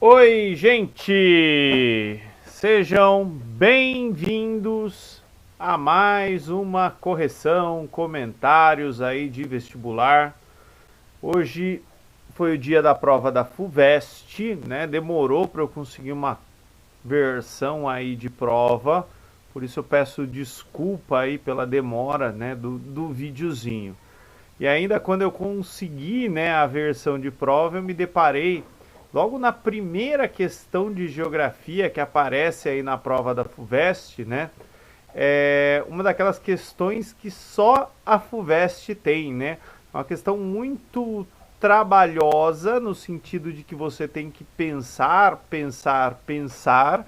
Oi, gente! Sejam bem-vindos a mais uma correção, comentários aí de vestibular. Hoje foi o dia da prova da FUVEST, né? Demorou para eu conseguir uma versão aí de prova, por isso eu peço desculpa aí pela demora, né, do videozinho. E ainda quando eu consegui, né, a versão de prova, eu me deparei logo na primeira questão de geografia que aparece aí na prova da FUVEST, né? É uma daquelas questões que só a FUVEST tem, né? Uma questão muito trabalhosa no sentido de que você tem que pensar, pensar, pensar,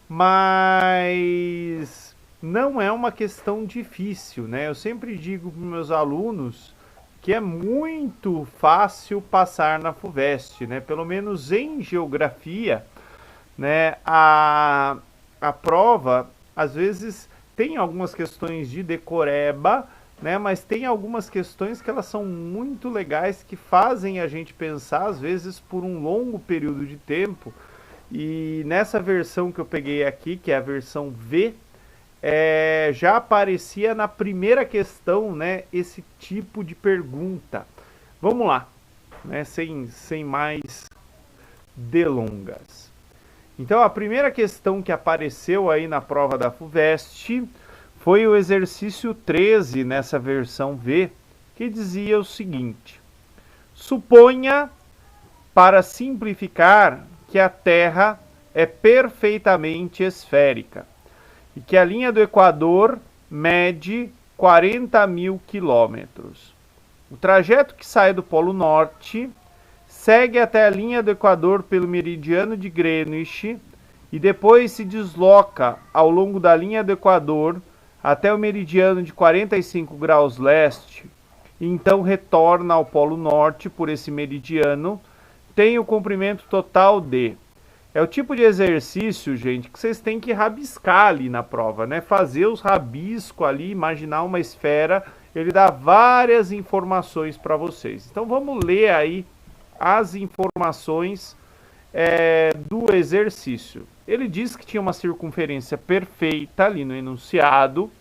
mas não é uma questão difícil, né? Eu sempre digo para meus alunos que é muito fácil passar na FUVEST, né? Pelo menos em geografia, né? A prova, às vezes, tem algumas questões de decoreba, né? Mas tem algumas questões que elas são muito legais, que fazem a gente pensar, às vezes, por um longo período de tempo. E nessa versão que eu peguei aqui, que é a versão V, já aparecia na primeira questão, né, esse tipo de pergunta. Vamos lá, né, sem mais delongas. Então, a primeira questão que apareceu aí na prova da FUVEST foi o exercício 13 nessa versão V, que dizia o seguinte: suponha, para simplificar, que a Terra é perfeitamente esférica e que a linha do Equador mede 40.000 quilômetros. O trajeto que sai do Polo Norte segue até a linha do Equador pelo meridiano de Greenwich e depois se desloca ao longo da linha do Equador até o meridiano de 45 graus leste e então retorna ao Polo Norte por esse meridiano, tem o comprimento total de... É o tipo de exercício, gente, que vocês têm que rabiscar ali na prova, né? Fazer os rabiscos ali, imaginar uma esfera, ele dá várias informações para vocês. Então vamos ler aí as informações do exercício. Ele diz que tinha uma circunferência perfeita ali no enunciado,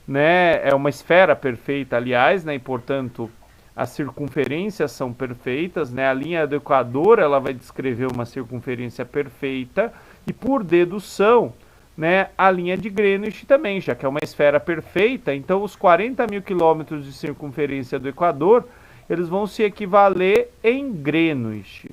né? É uma esfera perfeita, aliás, né? E portanto as circunferências são perfeitas, né? A linha do Equador ela vai descrever uma circunferência perfeita e por dedução, né? A linha de Greenwich também, já que é uma esfera perfeita, então os 40.000 quilômetros de circunferência do Equador eles vão se equivaler em Greenwich,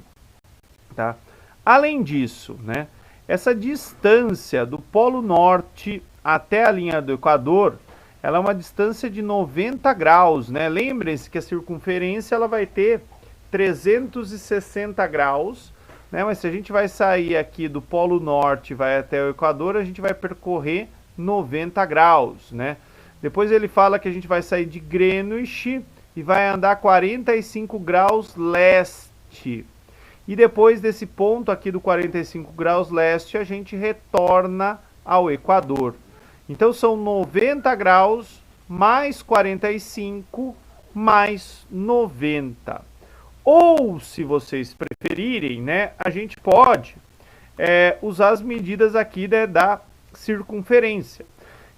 tá? Além disso, né? Essa distância do Polo Norte até a linha do Equador ela é uma distância de 90 graus, né? Lembrem-se que a circunferência ela vai ter 360 graus, né? Mas se a gente vai sair aqui do Polo Norte e vai até o Equador, a gente vai percorrer 90 graus, né? Depois ele fala que a gente vai sair de Greenwich e vai andar 45 graus leste. E depois desse ponto aqui do 45 graus leste, a gente retorna ao Equador. Então são 90 graus mais 45 mais 90. Ou, se vocês preferirem, né, a gente pode usar as medidas aqui da circunferência.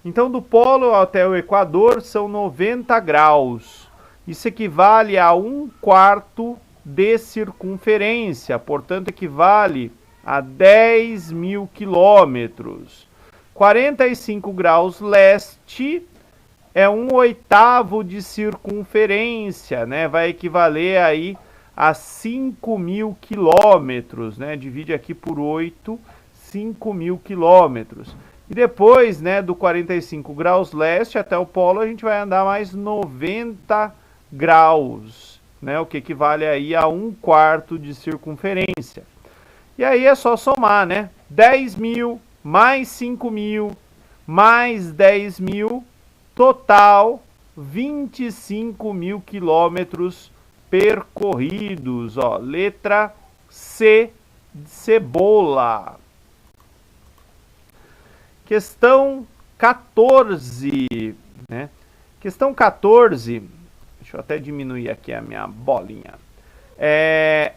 Então, do polo até o Equador são 90 graus. Isso equivale a 1/4 de circunferência, portanto, equivale a 10.000 quilômetros. 45 graus leste é 1/8 de circunferência, né? Vai equivaler aí a 5.000 quilômetros, né? Divide aqui por 8, 5.000 quilômetros. E depois, né, do 45 graus leste até o polo, a gente vai andar mais 90 graus, né? O que equivale aí a 1/4 de circunferência. E aí é só somar, né? 10.000 mais 5.000, mais 10.000, total 25.000 quilômetros percorridos. Ó, letra C de cebola. Questão 14, né? Questão 14, deixa eu até diminuir aqui a minha bolinha.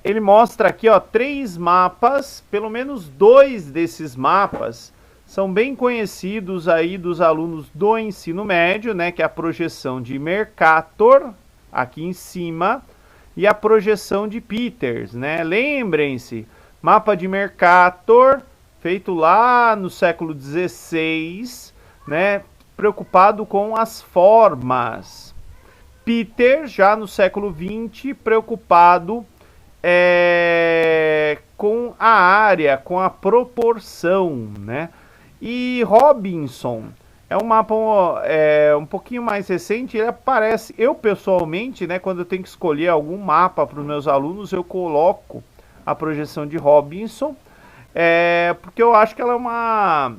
Ele mostra aqui, ó, 3 mapas, pelo menos 2 desses mapas são bem conhecidos aí dos alunos do ensino médio, né, que é a projeção de Mercator, aqui em cima, e a projeção de Peters, né? Lembrem-se, mapa de Mercator, feito lá no século XVI, né, preocupado com as formas. Peters, já no século XX, preocupado com a área, com a proporção, né? E Robinson é um mapa um pouquinho mais recente. Ele aparece, eu pessoalmente, né, quando eu tenho que escolher algum mapa para os meus alunos, eu coloco a projeção de Robinson, porque eu acho que como é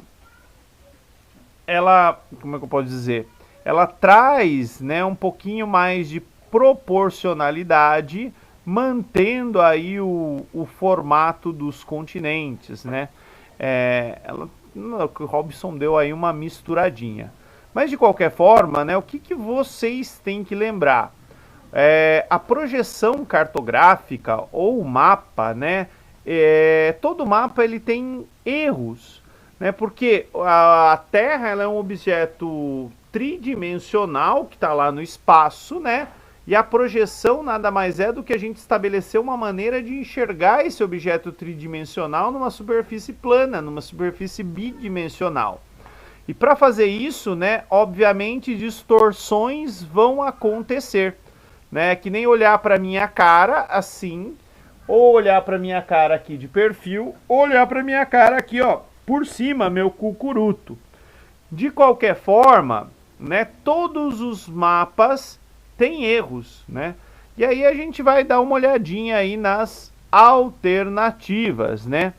que eu posso dizer? Ela traz, né, um pouquinho mais de proporcionalidade, mantendo aí o formato dos continentes, né? O Robinson deu aí uma misturadinha. Mas de qualquer forma, né, o que vocês têm que lembrar? A projeção cartográfica ou mapa, né? Todo mapa ele tem erros, né? Porque a Terra ela é um objeto tridimensional que está lá no espaço, né? E a projeção nada mais é do que a gente estabelecer uma maneira de enxergar esse objeto tridimensional numa superfície plana, numa superfície bidimensional. E para fazer isso, né, obviamente distorções vão acontecer, né? Que nem olhar para minha cara assim, ou olhar para minha cara aqui de perfil, ou olhar para minha cara aqui, ó, por cima, meu cucuruto. De qualquer forma, né, todos os mapas têm erros, né? E aí a gente vai dar uma olhadinha aí nas alternativas, né?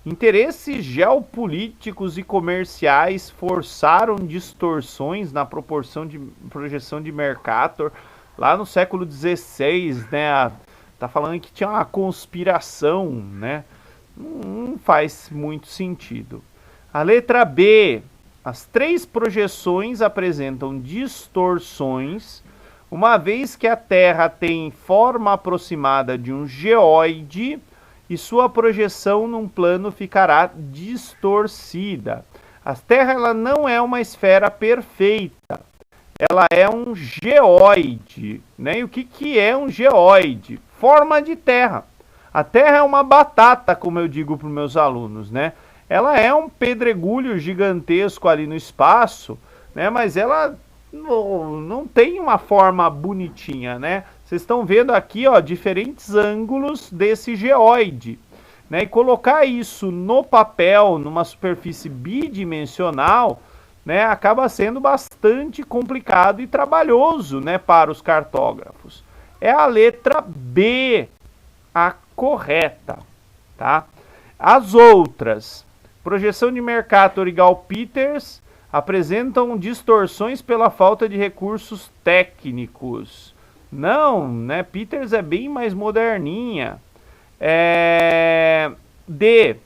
Interesses geopolíticos e comerciais forçaram distorções na projeção de Mercator lá no século XVI, né? Tá falando que tinha uma conspiração, né? Não faz muito sentido. A letra B. As 3 projeções apresentam distorções, uma vez que a Terra tem forma aproximada de um geóide e sua projeção num plano ficará distorcida. A Terra ela não é uma esfera perfeita, ela é um geóide, né? E o que é um geóide? Forma de Terra. A Terra é uma batata, como eu digo para os meus alunos, né? Ela é um pedregulho gigantesco ali no espaço, né? Mas ela não tem uma forma bonitinha, né? Vocês estão vendo aqui, ó, diferentes ângulos desse geóide, né? E colocar isso no papel, numa superfície bidimensional, né, acaba sendo bastante complicado e trabalhoso, né, para os cartógrafos. É a letra B a correta, tá? As outras, projeção de Mercator igual Peters, apresentam distorções pela falta de recursos técnicos. Não, né? Peters é bem mais moderninha. D.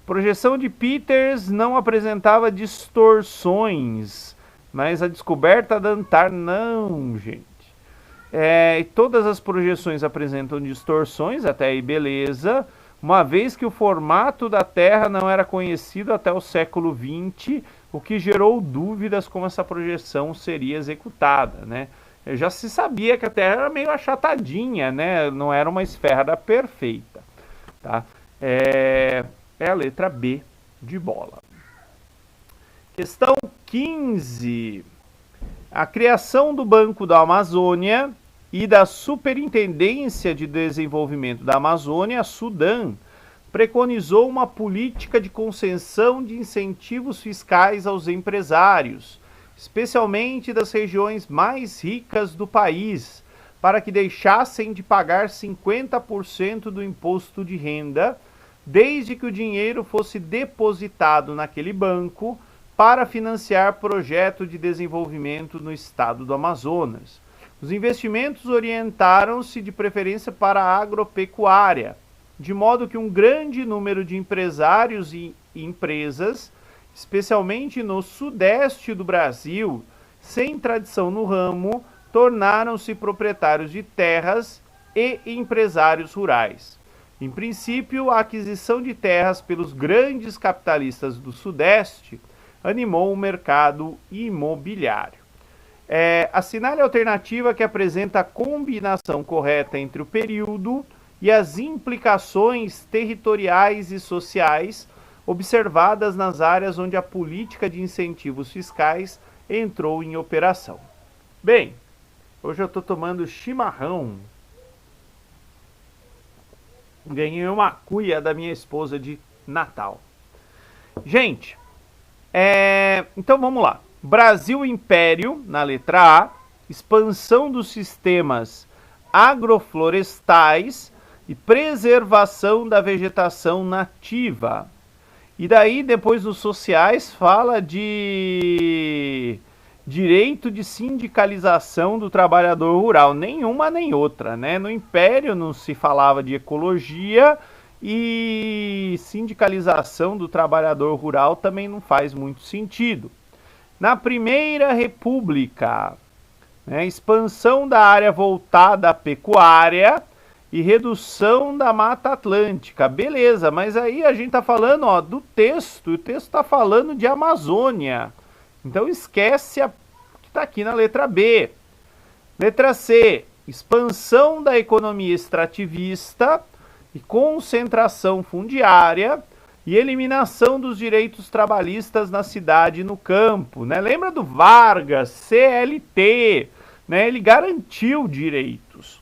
Projeção de Peters não apresentava distorções, mas a descoberta da Antar não, gente. E todas as projeções apresentam distorções, até aí beleza, uma vez que o formato da Terra não era conhecido até o século XX, o que gerou dúvidas como essa projeção seria executada, né? Já se sabia que a Terra era meio achatadinha, né? Não era uma esfera perfeita, tá? É a letra B de bola. Questão 15. A criação do Banco da Amazônia e da Superintendência de Desenvolvimento da Amazônia, Sudã, preconizou uma política de concessão de incentivos fiscais aos empresários, especialmente das regiões mais ricas do país, para que deixassem de pagar 50% do imposto de renda, desde que o dinheiro fosse depositado naquele banco para financiar projeto de desenvolvimento no estado do Amazonas. Os investimentos orientaram-se de preferência para a agropecuária, de modo que um grande número de empresários e empresas, especialmente no sudeste do Brasil, sem tradição no ramo, tornaram-se proprietários de terras e empresários rurais. Em princípio, a aquisição de terras pelos grandes capitalistas do Sudeste animou o mercado imobiliário. Assinale a alternativa que apresenta a combinação correta entre o período e as implicações territoriais e sociais observadas nas áreas onde a política de incentivos fiscais entrou em operação. Bem, hoje eu estou tomando chimarrão. Ganhei uma cuia da minha esposa de Natal. Gente, então vamos lá. Brasil Império, na letra A, expansão dos sistemas agroflorestais e preservação da vegetação nativa. E daí, depois nos sociais, fala de direito de sindicalização do trabalhador rural. Nenhuma nem outra, né? No Império não se falava de ecologia e sindicalização do trabalhador rural também não faz muito sentido. Na Primeira República, né, expansão da área voltada à pecuária e redução da Mata Atlântica. Beleza, mas aí a gente está falando do texto, o texto está falando de Amazônia. Então esquece a que está aqui na letra B. Letra C, expansão da economia extrativista e concentração fundiária e eliminação dos direitos trabalhistas na cidade e no campo, né? Lembra do Vargas, CLT, né? Ele garantiu direitos.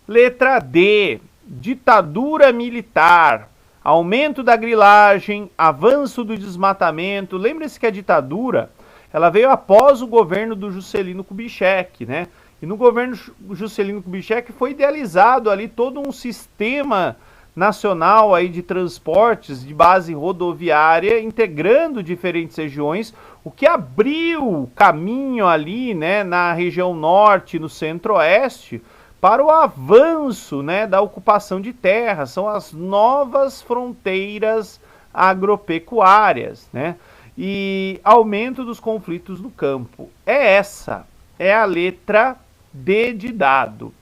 Letra D, ditadura militar, aumento da grilagem, avanço do desmatamento. Lembre-se que a ditadura, ela veio após o governo do Juscelino Kubitschek, né? E no governo Juscelino Kubitschek foi idealizado ali todo um sistema nacional aí de transportes de base rodoviária, integrando diferentes regiões, o que abriu caminho ali, né, na região norte, no centro-oeste, para o avanço, né, da ocupação de terras. São as novas fronteiras agropecuárias, né, e aumento dos conflitos no campo. Essa é a letra D de dado.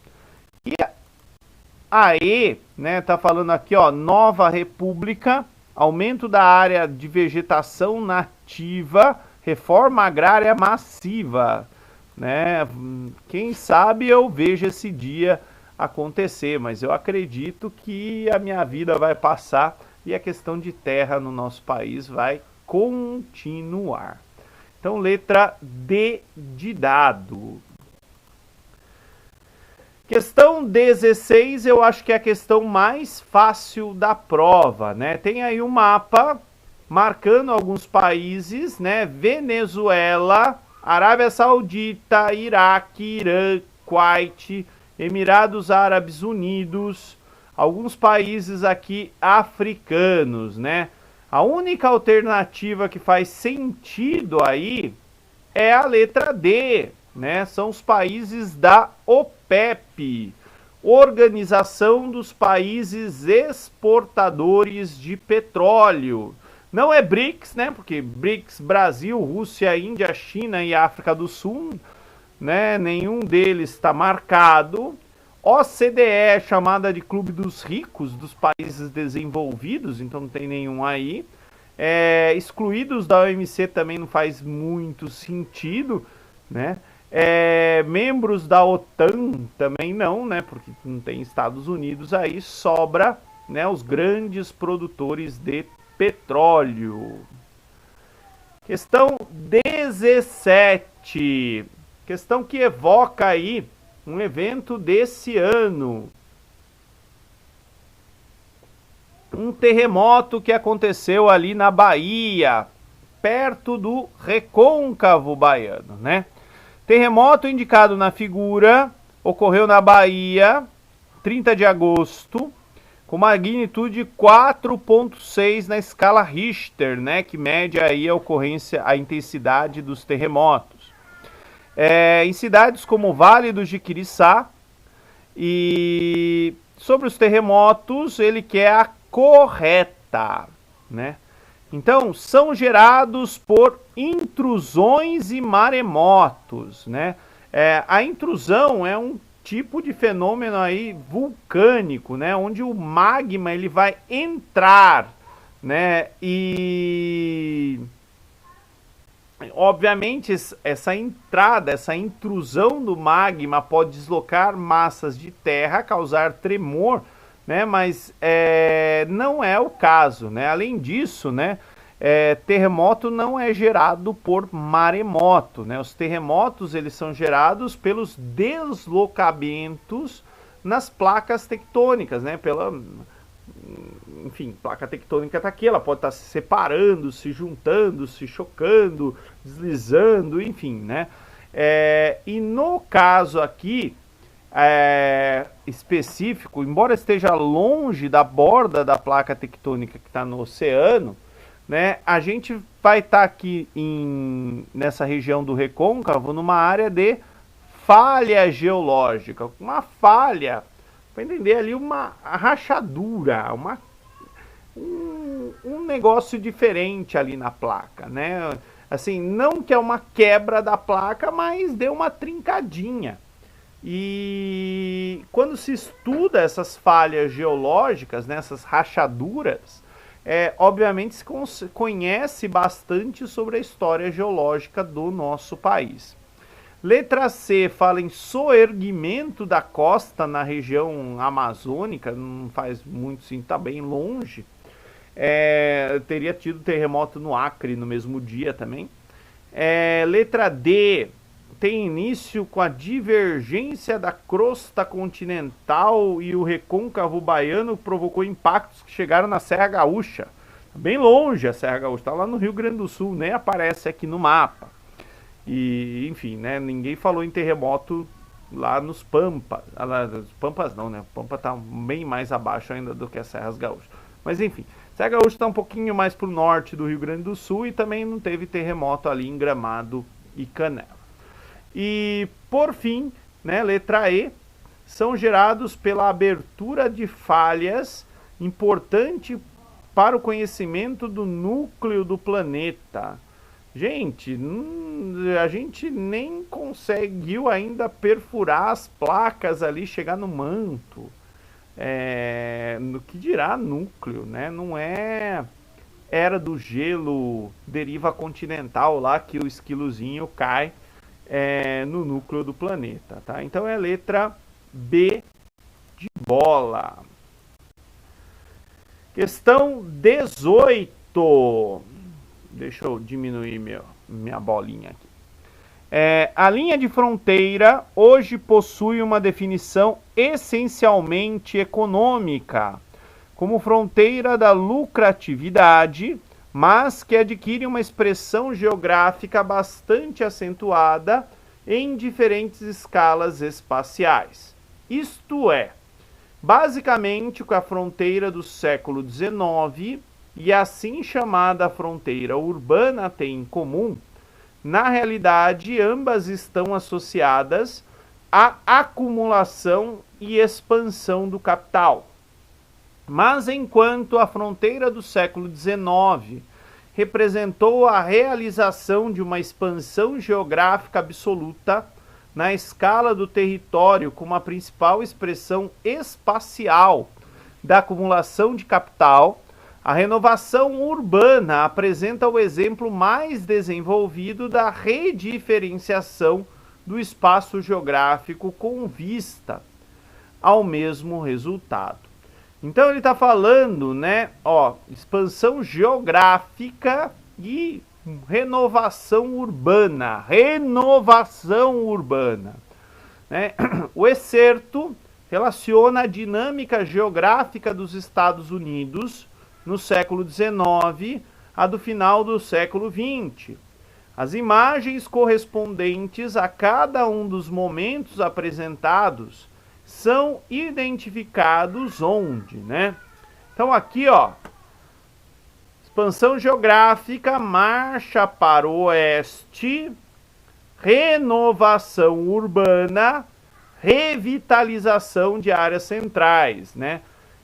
E a E, né, tá falando aqui, ó, Nova República, aumento da área de vegetação nativa, reforma agrária massiva, né? Quem sabe eu vejo esse dia acontecer, mas eu acredito que a minha vida vai passar e a questão de terra no nosso país vai continuar. Então, letra D de dado. Questão 16, eu acho que é a questão mais fácil da prova, né? Tem aí um mapa marcando alguns países, né? Venezuela, Arábia Saudita, Iraque, Irã, Kuwait, Emirados Árabes Unidos, alguns países aqui africanos, né? A única alternativa que faz sentido aí é a letra D, né? São os países da OPEP, Organização dos Países Exportadores de Petróleo. Não é BRICS, né? Porque BRICS, Brasil, Rússia, Índia, China e África do Sul, né? Nenhum deles está marcado. OCDE, chamada de Clube dos Ricos, dos países desenvolvidos, então não tem nenhum aí. Excluídos da OMC também não faz muito sentido, né? Membros da OTAN também não, né? Porque não tem Estados Unidos aí, sobra, né, os grandes produtores de petróleo. Questão 17. Questão que evoca aí um evento desse ano. Um terremoto que aconteceu ali na Bahia, perto do Recôncavo Baiano, né? Terremoto indicado na figura ocorreu na Bahia, 30 de agosto, com magnitude 4,6 na escala Richter, né, que mede aí a ocorrência, a intensidade dos terremotos. Em cidades como Vale do Jiquiriçá, e sobre os terremotos, ele quer a correta, né? Então, são gerados por intrusões e maremotos, né? A intrusão é um tipo de fenômeno aí vulcânico, né, onde o magma ele vai entrar, né, e obviamente essa entrada, essa intrusão do magma pode deslocar massas de terra, causar tremor, né, mas não é o caso, né, além disso, né, terremoto não é gerado por maremoto, né? Os terremotos eles são gerados pelos deslocamentos nas placas tectônicas, né? Enfim, placa tectônica está aqui, ela pode estar se separando, se juntando, se chocando, deslizando, enfim, né? E no caso aqui específico, embora esteja longe da borda da placa tectônica que está no oceano, né, a gente vai estar aqui nessa região do recôncavo, numa área de falha geológica. Uma falha, para entender ali, uma rachadura, um negócio diferente ali na placa, né? Assim, não que é uma quebra da placa, mas deu uma trincadinha. E quando se estuda essas falhas geológicas, né, essas rachaduras, obviamente se conhece bastante sobre a história geológica do nosso país. Letra C fala em soerguimento da costa na região amazônica, não faz muito sim, está bem longe. Teria tido terremoto no Acre no mesmo dia também. Letra D tem início com a divergência da crosta continental e o recôncavo baiano provocou impactos que chegaram na Serra Gaúcha. Bem longe a Serra Gaúcha, está lá no Rio Grande do Sul, nem aparece aqui no mapa. E, enfim, né, ninguém falou em terremoto lá nos Pampas. Pampas não, né? Pampa está bem mais abaixo ainda do que as Serras Gaúchas. Mas, enfim, Serra Gaúcha está um pouquinho mais para o norte do Rio Grande do Sul e também não teve terremoto ali em Gramado e Canela. E, por fim, né, letra E, são gerados pela abertura de falhas importante para o conhecimento do núcleo do planeta. Gente, a gente nem conseguiu ainda perfurar as placas ali, chegar no manto. No que dirá núcleo, né? Não é era do gelo deriva continental lá que o esquilozinho cai no núcleo do planeta, tá? Então é a letra B de bola. Questão 18. Deixa eu diminuir minha bolinha aqui. A linha de fronteira hoje possui uma definição essencialmente econômica, como fronteira da lucratividade, mas que adquire uma expressão geográfica bastante acentuada em diferentes escalas espaciais. Isto é, basicamente, com a fronteira do século XIX e a assim chamada fronteira urbana têm em comum, na realidade, ambas estão associadas à acumulação e expansão do capital. Mas enquanto a fronteira do século XIX representou a realização de uma expansão geográfica absoluta na escala do território como a principal expressão espacial da acumulação de capital, a renovação urbana apresenta o exemplo mais desenvolvido da rediferenciação do espaço geográfico com vista ao mesmo resultado. Então ele está falando, né, expansão geográfica e renovação urbana, né? O excerto relaciona a dinâmica geográfica dos Estados Unidos no século XIX a do final do século XX. As imagens correspondentes a cada um dos momentos apresentados são identificados onde, né? Então aqui, expansão geográfica, marcha para o oeste, renovação urbana, revitalização de áreas centrais, né?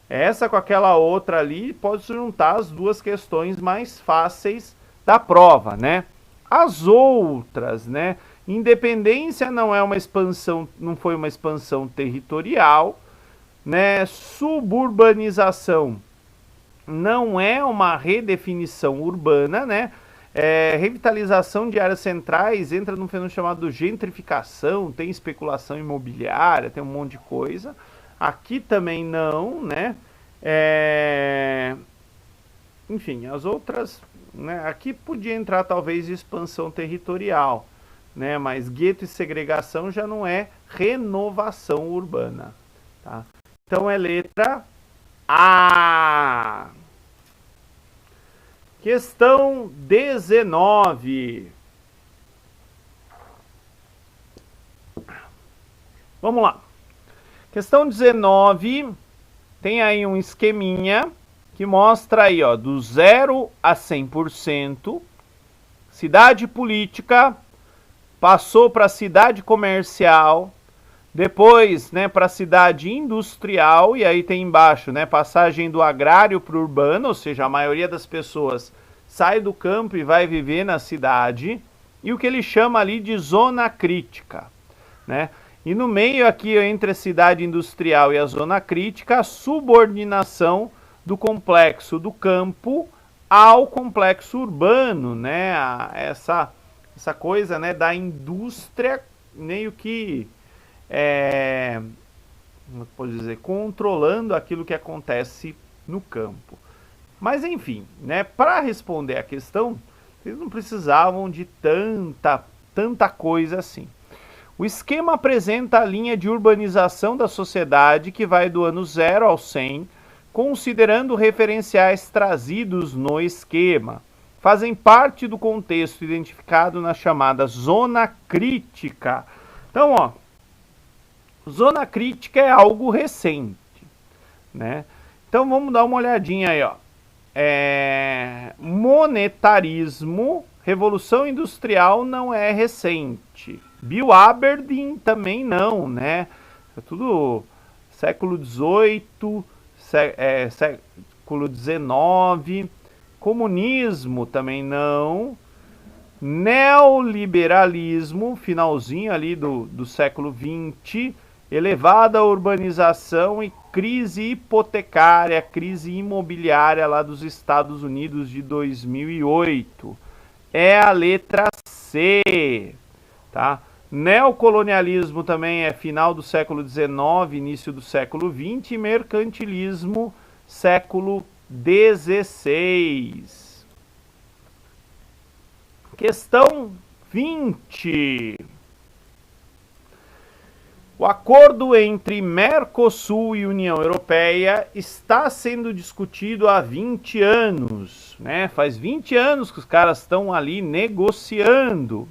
Essa com aquela outra ali pode juntar as duas questões mais fáceis da prova, né? As outras, né? Independência não é uma expansão, não foi uma expansão territorial, né? Suburbanização não é uma redefinição urbana, né? Revitalização de áreas centrais entra num fenômeno chamado gentrificação, tem especulação imobiliária, tem um monte de coisa. Aqui também não, né? Enfim, as outras, né? Aqui podia entrar talvez expansão territorial, né? Mas gueto e segregação já não é renovação urbana, tá? Então é letra A. Questão 19. Vamos lá. Questão 19 tem aí um esqueminha que mostra aí, ó, do 0 a 100%, cidade política, passou para cidade comercial, depois, né, para cidade industrial, e aí tem embaixo, né, passagem do agrário para o urbano, ou seja, a maioria das pessoas sai do campo e vai viver na cidade, e o que ele chama ali de zona crítica, né? E no meio aqui, entre a cidade industrial e a zona crítica, a subordinação do complexo do campo ao complexo urbano, né? Essa coisa, né, da indústria meio que como pode dizer, controlando aquilo que acontece no campo. Mas enfim, né, para responder a questão, eles não precisavam de tanta coisa assim. O esquema apresenta a linha de urbanização da sociedade que vai do ano 0 ao 100, considerando referenciais trazidos no esquema. Fazem parte do contexto identificado na chamada zona crítica. Então, ó, zona crítica é algo recente, né? Então vamos dar uma olhadinha aí, ó. Monetarismo, Revolução Industrial não é recente. Bill Aberdeen também não, né? É tudo século XVIII, século XIX. Comunismo também não. Neoliberalismo, finalzinho ali do século XX. Elevada urbanização e crise hipotecária, crise imobiliária lá dos Estados Unidos de 2008. É a letra C, tá? Neocolonialismo também é final do século XIX, início do século XX. E mercantilismo, século XVI. Questão 20. O acordo entre Mercosul e União Europeia está sendo discutido há 20 anos, né? Faz 20 anos que os caras estão ali negociando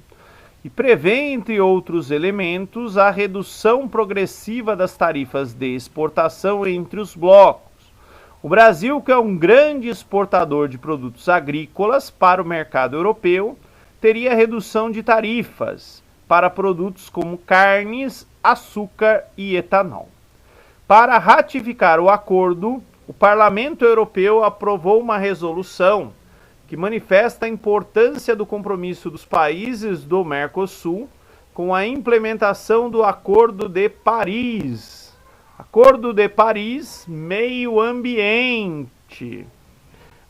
e prevê, entre outros elementos, a redução progressiva das tarifas de exportação entre os blocos. O Brasil, que é um grande exportador de produtos agrícolas para o mercado europeu, teria redução de tarifas para produtos como carnes, açúcar e etanol. Para ratificar o acordo, o Parlamento Europeu aprovou uma resolução que manifesta a importância do compromisso dos países do Mercosul com a implementação do Acordo de Paris. Acordo de Paris, meio ambiente.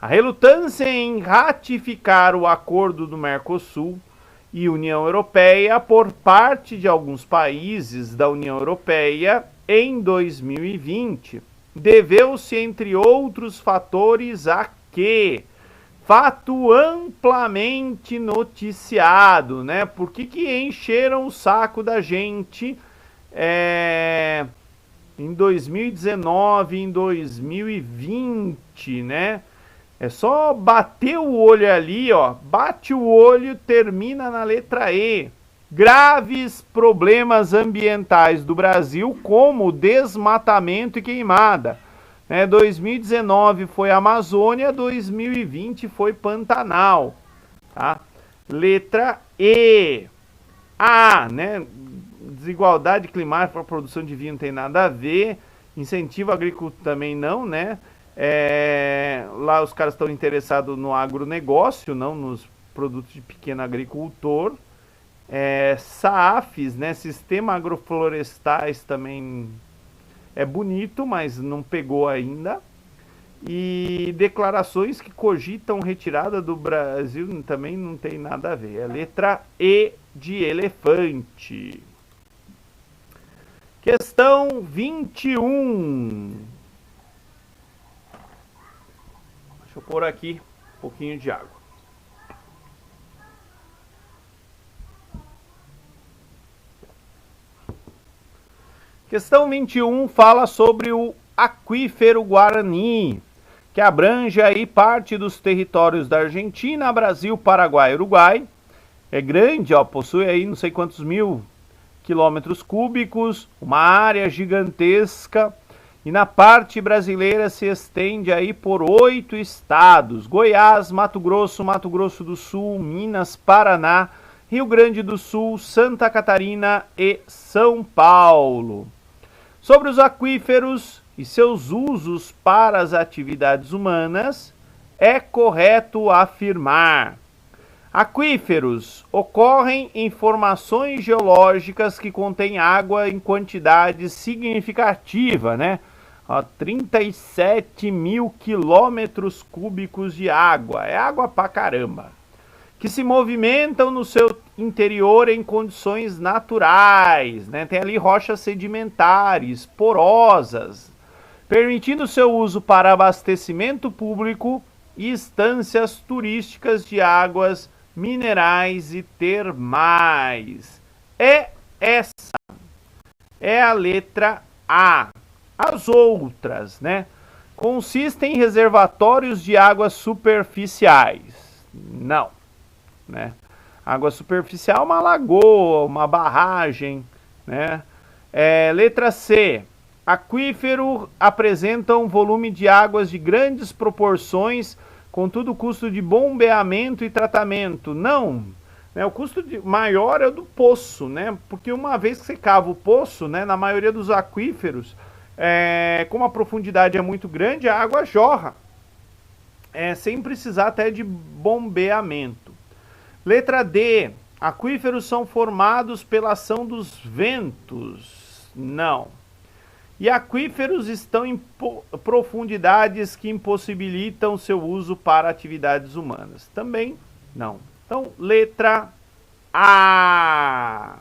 A relutância em ratificar o acordo do Mercosul e União Europeia por parte de alguns países da União Europeia em 2020 deveu-se, entre outros fatores, a que fato amplamente noticiado, né? Por que encheram o saco da gente em 2019, em 2020, né? É só bater o olho ali, ó. Bate o olho, termina na letra E. Graves problemas ambientais do Brasil, como desmatamento e queimada. 2019 foi Amazônia, 2020 foi Pantanal. Tá? Letra E. A, né? Desigualdade climática para a produção de vinho não tem nada a ver. Incentivo agrícola também não, né? Lá os caras estão interessados no agronegócio, não nos produtos de pequeno agricultor. SAAFs, né, Sistema Agroflorestais também é bonito, mas não pegou ainda. E declarações que cogitam retirada do Brasil também não tem nada a ver. É letra E de elefante. Questão 21. Deixa eu pôr aqui um pouquinho de água. Questão 21 fala sobre o aquífero Guarani, que abrange aí parte dos territórios da Argentina, Brasil, Paraguai e Uruguai. É grande, ó, possui aí não sei quantos mil quilômetros cúbicos, uma área gigantesca, e na parte brasileira se estende aí por 8 estados: Goiás, Mato Grosso do Sul, Minas, Paraná, Rio Grande do Sul, Santa Catarina e São Paulo. Sobre os aquíferos e seus usos para as atividades humanas, é correto afirmar: aquíferos ocorrem em formações geológicas que contêm água em quantidade significativa, né? 37 mil quilômetros cúbicos de água, é água pra caramba, que se movimentam no seu interior em condições naturais, né? Tem ali rochas sedimentares, porosas, permitindo seu uso para abastecimento público e instâncias turísticas de águas minerais e termais. Essa é a letra A. As outras, né, consistem em reservatórios de águas superficiais. Não, né? Água superficial é uma lagoa, uma barragem, né? Letra C. Aquífero apresenta um volume de águas de grandes proporções, contudo o custo de bombeamento e tratamento. Não, né? O custo maior é o do poço, né? Porque uma vez que você cava o poço, né, na maioria dos aquíferos, como a profundidade é muito grande, a água jorra, sem precisar até de bombeamento. Letra D. Aquíferos são formados pela ação dos ventos. Não. E aquíferos estão em profundidades que impossibilitam seu uso para atividades humanas. Também não. Então, letra A.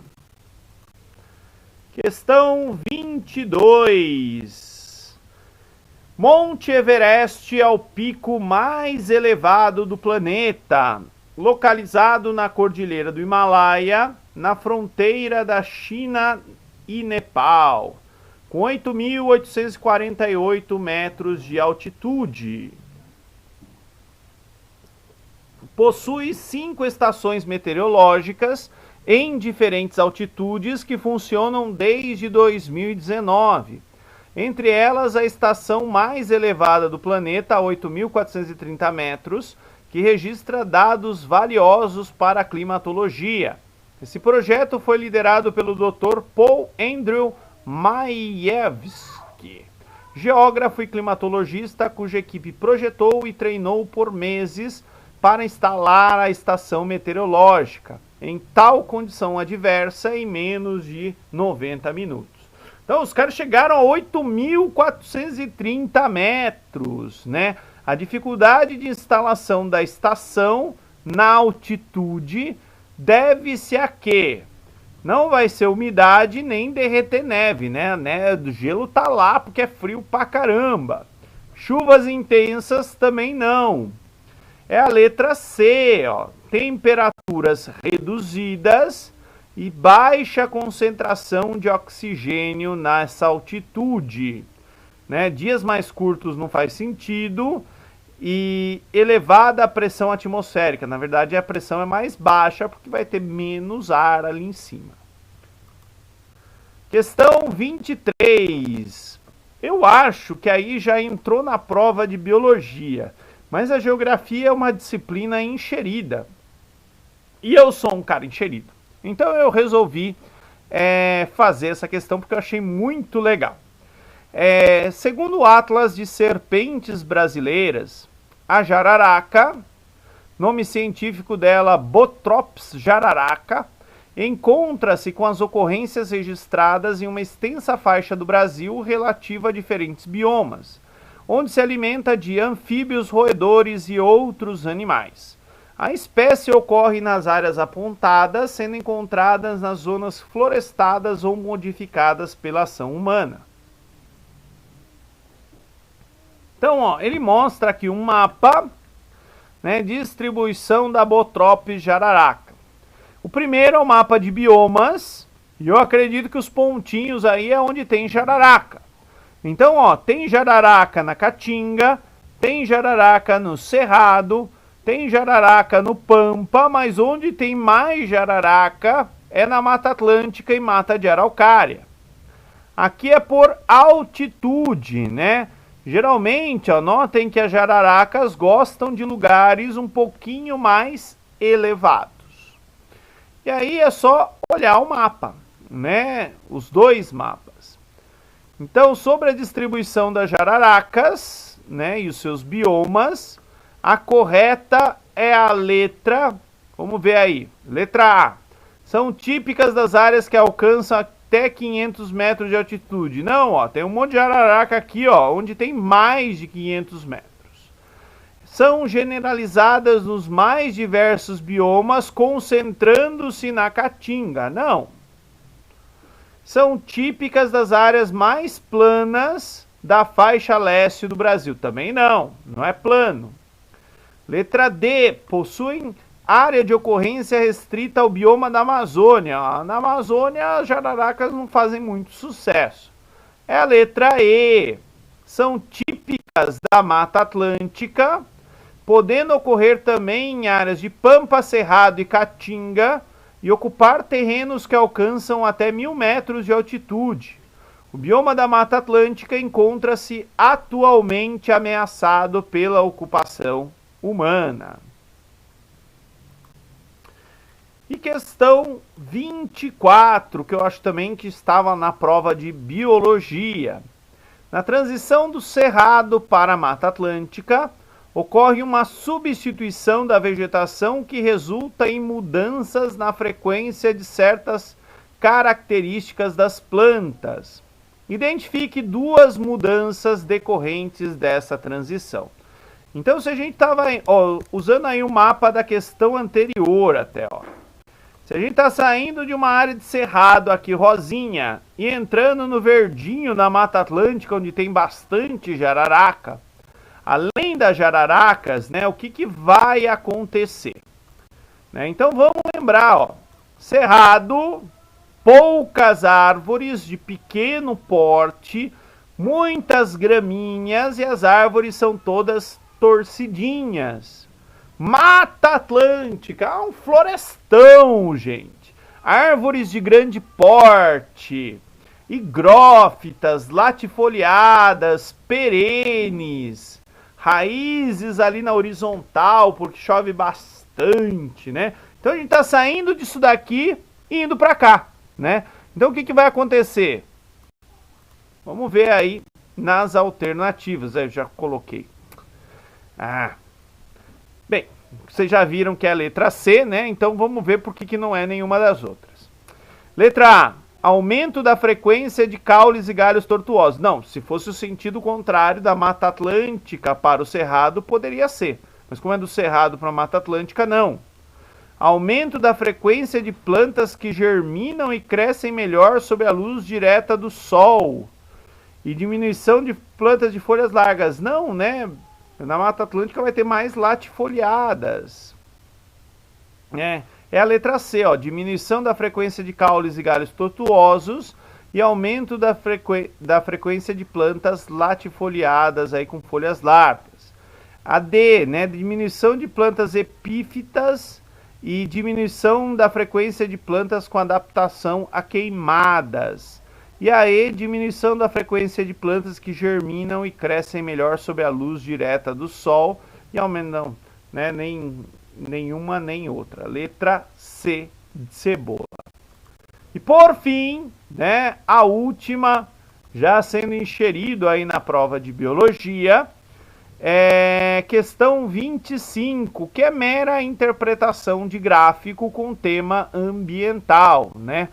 Questão 22. Monte Everest é o pico mais elevado do planeta, localizado na Cordilheira do Himalaia, na fronteira da China e Nepal, com 8.848 metros de altitude. Possui 5 estações meteorológicas em diferentes altitudes que funcionam desde 2019. Entre elas, a estação mais elevada do planeta, a 8.430 metros, que registra dados valiosos para a climatologia. Esse projeto foi liderado pelo Dr. Paul Andrew Majewski, geógrafo e climatologista, cuja equipe projetou e treinou por meses para instalar a estação meteorológica em tal condição adversa em menos de 90 minutos. Então os caras chegaram a 8.430 metros, né? A dificuldade de instalação da estação na altitude deve-se a quê? Não vai ser umidade nem derreter neve, né? O gelo tá lá porque é frio pra caramba. Chuvas intensas também não. É a letra C, ó. Temperaturas reduzidas e baixa concentração de oxigênio nessa altitude, né? Dias mais curtos não faz sentido, e elevada pressão atmosférica. Na verdade, a pressão é mais baixa porque vai ter menos ar ali em cima. Questão 23. Eu acho que aí já entrou na prova de biologia, mas a geografia é uma disciplina enxerida. E eu sou um cara enxerido. Então eu resolvi fazer essa questão porque eu achei muito legal. Segundo o Atlas de Serpentes Brasileiras, a jararaca, nome científico dela Botrops jararaca, encontra-se com as ocorrências registradas em uma extensa faixa do Brasil relativa a diferentes biomas, onde se alimenta de anfíbios, roedores e outros animais. A espécie ocorre nas áreas apontadas, sendo encontradas nas zonas florestadas ou modificadas pela ação humana. Então, ó, ele mostra aqui um mapa, né, distribuição da Bothrops jararaca. O primeiro é o mapa de biomas, e eu acredito que os pontinhos aí é onde tem jararaca. Então, ó, tem jararaca na Caatinga, tem jararaca no Cerrado, tem jararaca no Pampa, mas onde tem mais jararaca é na Mata Atlântica e Mata de Araucária. Aqui é por altitude, né? Geralmente, ó, notem que as jararacas gostam de lugares um pouquinho mais elevados. E aí é só olhar o mapa, né? Os dois mapas. Então, sobre a distribuição das jararacas, né, e os seus biomas, a correta é a letra, vamos ver aí, letra A. São típicas das áreas que alcançam até 500 metros de altitude. Não, ó, tem um monte de jararaca aqui, ó, onde tem mais de 500 metros. São generalizadas nos mais diversos biomas, concentrando-se na Caatinga. Não. São típicas das áreas mais planas da faixa leste do Brasil. Também não, não é plano. Letra D, possuem área de ocorrência restrita ao bioma da Amazônia. Na Amazônia, as jararacas não fazem muito sucesso. É a letra E. São típicas da Mata Atlântica, podendo ocorrer também em áreas de Pampa, Cerrado e Caatinga, e ocupar terrenos que alcançam até 1000 metros de altitude. O bioma da Mata Atlântica encontra-se atualmente ameaçado pela ocupação humana. E questão 24, que eu acho também que estava na prova de biologia. Na transição do Cerrado para a Mata Atlântica, ocorre uma substituição da vegetação que resulta em mudanças na frequência de certas características das plantas. Identifique duas mudanças decorrentes dessa transição. Então, se a gente estava usando aí o mapa da questão anterior até, ó. Se a gente está saindo de uma área de cerrado aqui, rosinha, e entrando no verdinho na Mata Atlântica, onde tem bastante jararaca, além das jararacas, né, o que vai acontecer? Né, então vamos lembrar, ó, cerrado, poucas árvores de pequeno porte, muitas graminhas e as árvores são todas torcidinhas. Mata Atlântica, um florestão, gente. Árvores de grande porte, higrófitas, latifoliadas, perenes, raízes ali na horizontal, porque chove bastante, né? Então a gente está saindo disso daqui e indo para cá, né? Então o que vai acontecer? Vamos ver aí nas alternativas. Eu já coloquei. Bem, vocês já viram que é a letra C, né? Então vamos ver por que não é nenhuma das outras. Letra A. Aumento da frequência de caules e galhos tortuosos. Não, se fosse o sentido contrário da Mata Atlântica para o Cerrado, poderia ser. Mas como é do Cerrado para a Mata Atlântica, não. Aumento da frequência de plantas que germinam e crescem melhor sob a luz direta do sol. E diminuição de plantas de folhas largas. Não, né? Na Mata Atlântica vai ter mais latifoliadas. É a letra C, ó, diminuição da frequência de caules e galhos tortuosos e aumento da frequência de plantas latifoliadas aí com folhas largas. A D, né, diminuição de plantas epífitas e diminuição da frequência de plantas com adaptação a queimadas. E a E, diminuição da frequência de plantas que germinam e crescem melhor sob a luz direta do sol e aumentam, né, nenhuma nem outra. Letra C de cebola. E por fim, né, a última, já sendo inserido aí na prova de biologia, questão 25, que é mera interpretação de gráfico com tema ambiental, né?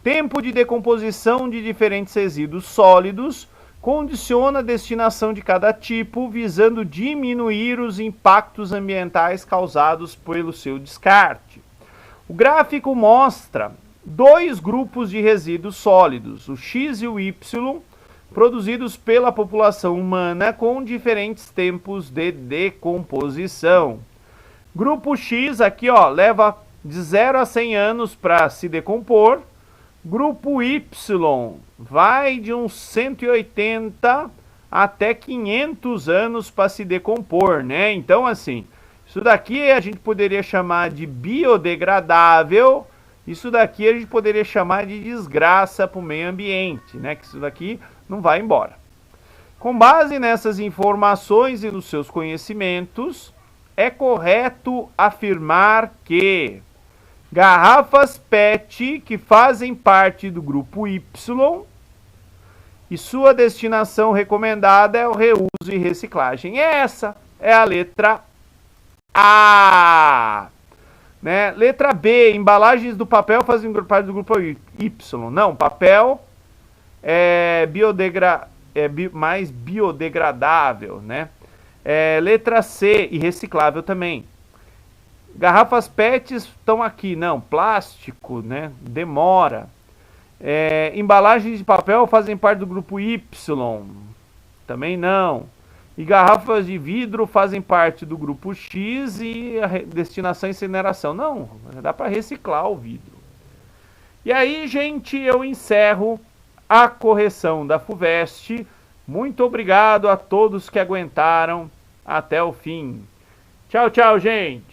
Tempo de decomposição de diferentes resíduos sólidos condiciona a destinação de cada tipo, visando diminuir os impactos ambientais causados pelo seu descarte. O gráfico mostra dois grupos de resíduos sólidos, o X e o Y, produzidos pela população humana com diferentes tempos de decomposição. Grupo X aqui, ó, leva de 0 a 100 anos para se decompor. Grupo Y vai de uns 180 até 500 anos para se decompor, né? Então, assim, isso daqui a gente poderia chamar de biodegradável, isso daqui a gente poderia chamar de desgraça para o meio ambiente, né? Que isso daqui não vai embora. Com base nessas informações e nos seus conhecimentos, é correto afirmar que garrafas PET que fazem parte do grupo Y e sua destinação recomendada é o reuso e reciclagem. Essa é a letra A. Né? Letra B, embalagens do papel fazem parte do grupo Y. Não, papel é mais biodegradável, né? Letra C, e reciclável também. Garrafas PET estão aqui, não, plástico, né? Demora. Embalagens de papel fazem parte do grupo Y, também não. E garrafas de vidro fazem parte do grupo X e a destinação incineração. Não, dá para reciclar o vidro. E aí, gente, eu encerro a correção da FUVEST. Muito obrigado a todos que aguentaram até o fim. Tchau, tchau, gente!